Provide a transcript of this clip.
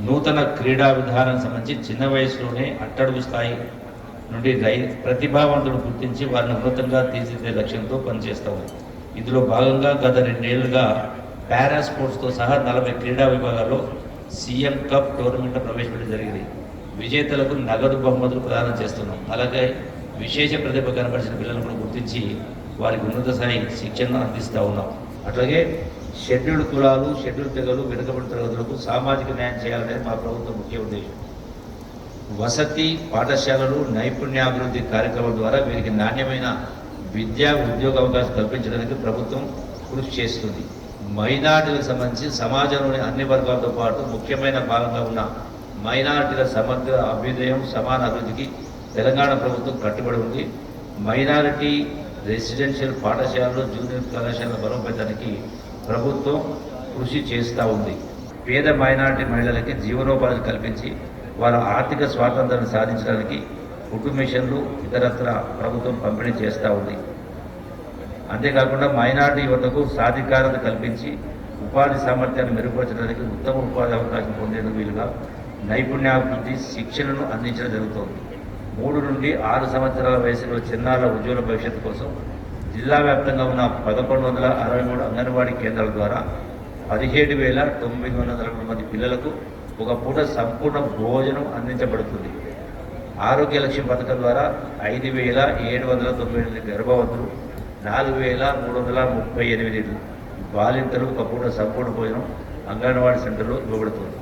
నూతన క్రీడా విధానం సంబంధించి చిన్న వయసులోనే అట్టడుగు స్థాయి నుండి ప్రతిభావంతులు గుర్తించి వారిని ఉన్నతంగా తీర్చిదిద్దే లక్ష్యంతో పనిచేస్తాము. ఇందులో భాగంగా గత 2 ఏళ్లుగా పారా స్పోర్ట్స్తో సహా 40 క్రీడా విభాగాల్లో సీఎం కప్ టోర్నమెంట్ ప్రవేశపెట్టడం జరిగింది. విజేతలకు నగదు బహుమతులు ప్రదానం చేస్తున్నాం. అలాగే విశేష ప్రతిభ కనబరిచిన పిల్లలను కూడా గుర్తించి వారికి ఉన్నత స్థాయి శిక్షణను అందిస్తూ ఉన్నాం. అట్లాగే షెడ్యూల్డ్ కులాలు, షెడ్యూల్డ్ తెగలు, వెనుకబడిన తరగతులకు సామాజిక న్యాయం చేయాలనేది మా ప్రభుత్వం ముఖ్య ఉద్దేశం. వసతి పాఠశాలలు, నైపుణ్యాభివృద్ధి కార్యక్రమాల ద్వారా వీరికి నాణ్యమైన విద్యా ఉద్యోగ అవకాశం కల్పించడానికి ప్రభుత్వం కృషి చేస్తుంది. మైనార్టీలకు సంబంధించి సమాజంలోని అన్ని వర్గాలతో పాటు ముఖ్యమైన భాగంగా ఉన్న మైనారిటీల సమగ్ర అభ్యుదయం, సమాన అభివృద్ధికి తెలంగాణ ప్రభుత్వం కట్టుబడి ఉంది. మైనారిటీ రెసిడెన్షియల్ పాఠశాలలు, జూనియర్ కళాశాలల బలోపేతానికి ప్రభుత్వం కృషి చేస్తూ ఉంది. పేద మైనారిటీ మహిళలకి జీవనోపాధి కల్పించి వారి ఆర్థిక స్వాతంత్రాన్ని సాధించడానికి ఫుడ్ మిషన్లు ఇతరత్ర ప్రభుత్వం పంపిణీ చేస్తూ ఉంది. అంతేకాకుండా మైనారిటీ యువతకు సాధికారత కల్పించి ఉపాధి సామర్థ్యాన్ని మెరుగుపరచడానికి ఉత్తమ ఉపాధి అవకాశం పొందేందుకు వీలుగా నైపుణ్యాభివృద్ధి శిక్షణను అందించడం జరుగుతోంది. 3 నుండి 6 సంవత్సరాల వయసులో చిన్నారుల ఉజ్వల భవిష్యత్తు కోసం జిల్లా వ్యాప్తంగా ఉన్న 1163 అంగన్వాడీ కేంద్రాల ద్వారా 17,902 మంది పిల్లలకు ఒక పూట సంపూర్ణ భోజనం అందించబడుతుంది. ఆరోగ్య లక్ష్యం పథకం ద్వారా 5,798 గర్భవతులు, 4,338 బాలింతలు ఒక పూట సంపూర్ణ భోజనం అంగన్వాడీ సెంటర్లో ఇవ్వబడుతుంది.